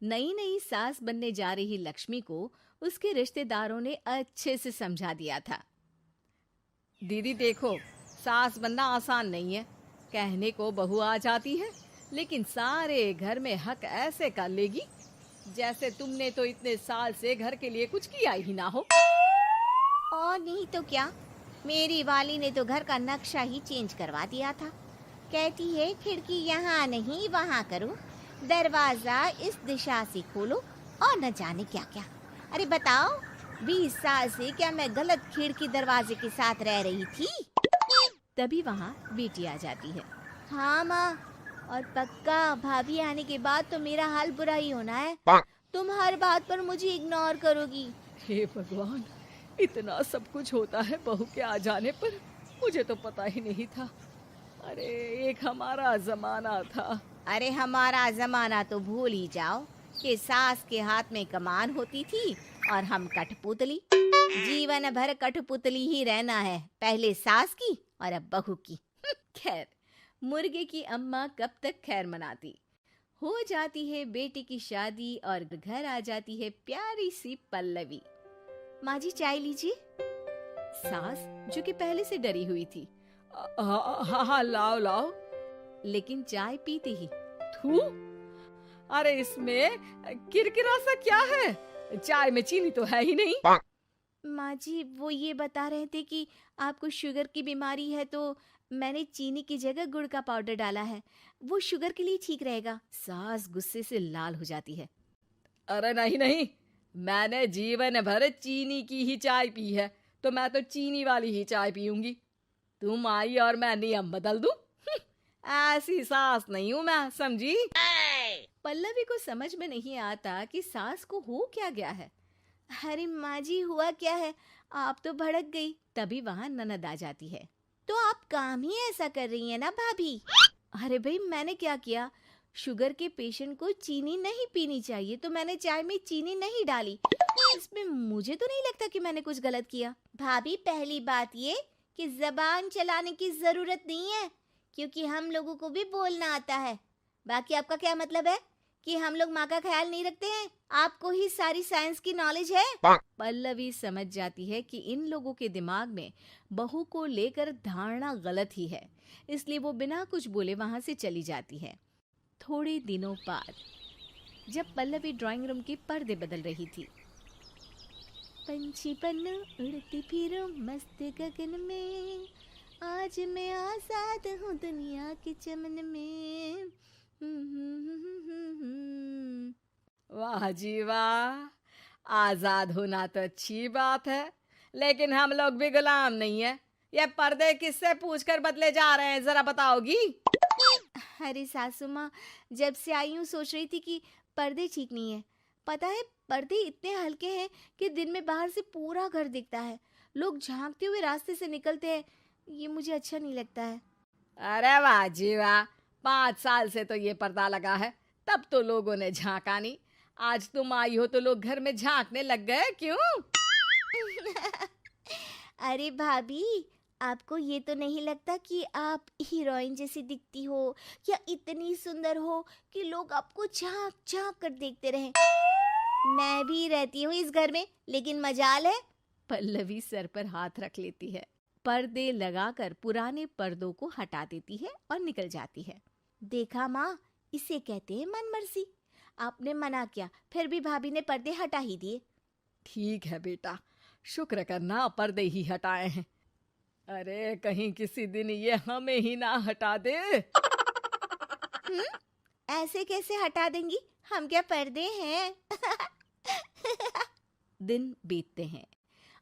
नई नई सास बनने जा रही लक्ष्मी को उसके रिश्तेदारों ने अच्छे से समझा दिया था। दीदी देखो, सास बनना आसान नहीं है। कहने को बहू आ जाती है, लेकिन सारे घर में हक ऐसे कर लेगी जैसे तुमने तो इतने साल से घर के लिए कुछ किया ही ना हो। और नहीं तो क्या, मेरी वाली ने तो घर का नक्शा ही चेंज करवा दिया था। कहती है खिड़की यहाँ नहीं वहाँ करो, दरवाजा इस दिशा से खोलो और न जाने क्या क्या। अरे बताओ, 20 साल से क्या मैं गलत खिड़की दरवाजे के साथ रह रही थी? तभी वहाँ बेटी आ जाती है। हाँ माँ, और पक्का भाभी आने के बाद तो मेरा हाल बुरा ही होना है। तुम हर बात पर मुझे इग्नोर करोगी। हे भगवान, इतना सब कुछ होता है बहू के आ जाने पर, मुझे तो पता ही नहीं था। अरे एक हमारा जमाना था। अरे हमारा जमाना तो भूल ही जाओ कि सास के हाथ में कमान होती थी और हम कठपुतली। जीवन भर कठपुतली ही रहना है, पहले सास की और अब बहू की। खैर, मुर्गे की अम्मा कब तक खैर मनाती। हो जाती है बेटी की शादी और घर आ जाती है प्यारी सी पल्लवी। माँ जी चाय लीजिए। सास जो कि पहले से डरी हुई थी, हाँ हाँ लाओ लाओ, लेकिन चाय पीती ही थू, अरे इसमें किरकिरा सा क्या है? चाय में चीनी तो है ही नहीं। माँ जी वो ये बता रहे थे कि आपको शुगर की बीमारी है, तो मैंने चीनी की जगह गुड़ का पाउडर डाला है, वो शुगर के लिए ठीक रहेगा। सास गुस्से से लाल हो जाती है। अरे नहीं नहीं, मैंने जीवन भर चीनी की ही चाय पी है, तो मैं तो चीनी वाली ही चाय पीऊंगी। तुम आई और मैं नियम बदल दूं? ऐसी सास नहीं हूं मैं, समझी? पल्लवी को समझ में नहीं आता कि सास को हो क्या गया है। अरे माँ जी हुआ क्या है, आप तो भड़क गई। तभी वहाँ ननद आ जाती है। तो आप काम ही ऐसा कर रही है ना भाभी? अरे भाई मैंने क्या किया? शुगर के पेशेंट को चीनी नहीं पीनी चाहिए, तो मैंने चाय में चीनी नहीं डाली। इसमें मुझे तो नहीं लगता कि मैंने कुछ गलत किया। भाभी पहली बात ये कि जबान चलाने की जरूरत नहीं है, क्योंकि हम लोगों को भी बोलना आता है। बाकी आपका क्या मतलब है कि हम लोग माँ का ख्याल नहीं रखते हैं? आपको ही सारी साइंस की नॉलेज है। पल्लवी समझ जाती है कि इन लोगों के दिमाग में बहू को लेकर धारणा गलत ही है, इसलिए वो बिना कुछ बोले वहां से चली जाती है। थोड़े दिनों बाद जब पल्लवी ड्राइंग रूम के पर्दे बदल रही थी, पंछी पन्नू उड़ती फिरूं मस्त गगन में, आज मैं आजाद हूँ दुनिया के चमन में। वाह जी वाह, आजाद होना तो अच्छी बात है, लेकिन हम लोग भी गुलाम नहीं है। ये पर्दे किससे पूछकर बदले जा रहे हैं, जरा बताओगी? अरे सासू माँ, जब से आई हूँ सोच रही थी कि पर्दे ठीक नहीं है। पता है पर्दे इतने हल्के हैं कि दिन में बाहर से पूरा घर दिखता है, लोग झांकते हुए रास्ते से निकलते हैं, ये मुझे अच्छा नहीं लगता है। अरे वाह जी वाह, 5 साल से तो ये पर्दा लगा है, तब तो लोगों ने झांका नहीं। आज तुम आई हो तो लोग घर में झांकने लग गए, क्यों? अरे भाभी, आपको ये तो नहीं लगता कि आप हीरोइन जैसी दिखती हो या इतनी सुंदर हो कि लोग आपको झांक झांक कर देखते रहें? मैं भी रहती हूँ इस घर में, लेकिन मजाल है। पल्लवी सर पर हाथ रख लेती है, पर्दे लगाकर पुराने पर्दों को हटा देती है और निकल जाती है। देखा माँ, इसे कहते हैं मनमर्जी। आपने मना किया, फिर भी भाभी ने पर्दे हटा ही दिए। ठीक है बेटा, शुक्र करना पर्दे ही हटाए हैं। अरे कहीं किसी दिन ये हमें ही ना हटा दे। ऐसे कैसे हटा देंगी, हम क्या पर्दे हैं? दिन बीतते हैं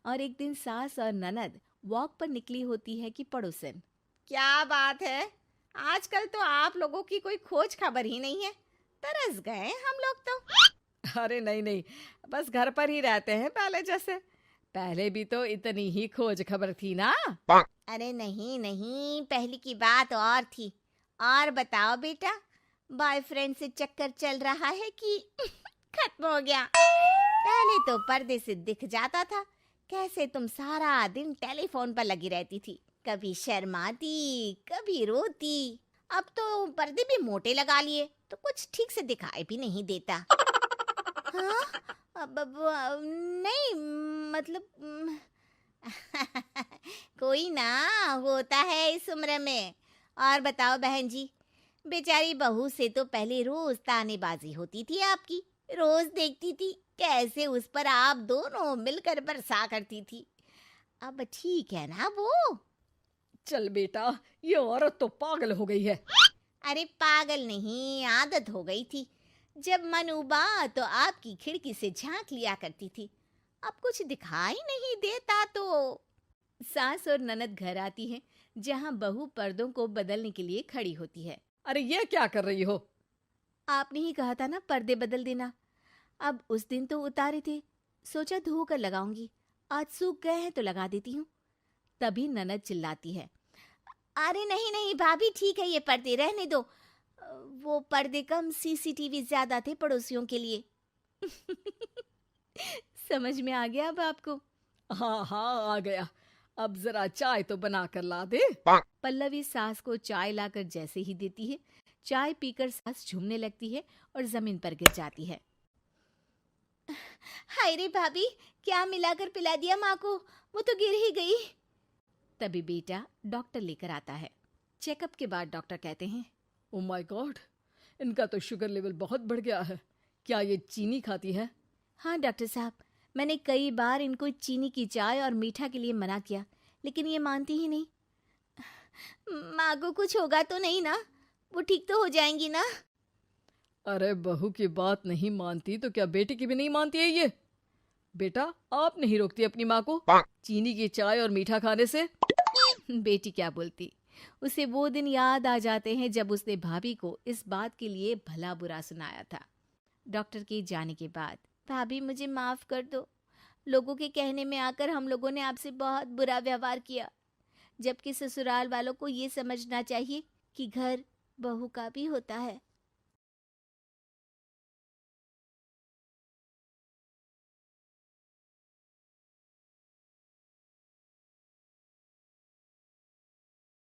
और एक दिन सास और ननद वॉक पर निकली होती है कि पड़ोसन, क्या बात है, आजकल तो आप लोगों की कोई खोज खबर ही नहीं है। तरस गए हम लोग तो। अरे नहीं नहीं, बस घर पर ही रहते हैं पहले जैसे। पहले भी तो इतनी ही खोज खबर थी ना। अरे नहीं नहीं, पहले की बात और थी। और बताओ बेटा, बॉयफ्रेंड से चक्कर चल रहा है कि खत्म हो गया? पहले तो पर्दे से दिख जाता था कैसे तुम सारा दिन टेलीफोन पर लगी रहती थी, कभी शर्माती कभी रोती। अब तो पर्दे भी मोटे लगा लिए तो कुछ ठीक से दिखाई भी नहीं देता। हाँ? नहीं, मतलब कोई ना, होता है इस उम्र में। और बताओ बहन जी, बेचारी बहू से तो पहले रोज तानेबाजी होती थी आपकी, रोज देखती थी कैसे उस पर आप दोनों मिलकर बरसा करती थी। अब ठीक है ना वो? चल बेटा, ये औरत तो पागल हो गई है। अरे पागल नहीं, आदत हो गई थी। जब मन उबा तो आपकी खिड़की से झांक लिया करती थी। अब कुछ दिखाई नहीं देता तो। सास और ननद घर आती हैं, जहां बहू पर्दों को बदलने के लिए खड़ी होती है। अरे ये क्या कर रही हो? आपने ही कहा था ना पर्दे बदल देना। अब उस दिन तो उतारे थे, सोचा धो कर लगाऊंगी, आज सूख गए हैं तो लगा देती हूँ। तभी ननद चिल्लाती है, अरे नहीं नहीं भाभी, ठीक है ये पर्दे रहने दो। वो पर्दे कम, सीसीटीवी ज्यादा थे पड़ोसियों के लिए। समझ में आ गया अब आपको? हाँ हाँ, आ गया। अब जरा चाय तो बना कर ला दे। पल्लवी सास को चाय लाकर जैसे ही देती है, चाय पीकर सास झूमने लगती है और जमीन पर गिर जाती है। हाय रे भाभी, क्या मिलाकर पिला दिया माँ को, वो तो गिर ही गई। तभी बेटा डॉक्टर लेकर आता है। चेकअप के बाद डॉक्टर कहते हैं, ओ माय गॉड, इनका तो शुगर लेवल बहुत बढ़ गया है। क्या ये चीनी खाती है? हाँ डॉक्टर साहब, मैंने कई बार इनको चीनी की चाय और मीठा के लिए मना किया, लेकिन ये मानती ही नहीं। माँ को कुछ होगा तो नहीं ना? वो ठीक तो हो जाएंगी ना? अरे बहू की बात नहीं मानती तो क्या बेटी की भी नहीं मानती है ये? बेटा, आप नहीं रोकती अपनी माँ को चीनी की चाय और मीठा खाने से? बेटी क्या बोलती, उसे वो दिन याद आ जाते हैं जब उसने भाभी को इस बात के लिए भला बुरा सुनाया था। डॉक्टर के जाने के बाद, भाभी मुझे माफ कर दो, लोगों के कहने में आकर हम लोगों ने आपसे बहुत बुरा व्यवहार किया, जबकि ससुराल वालों को ये समझना चाहिए कि घर बहू का भी होता है।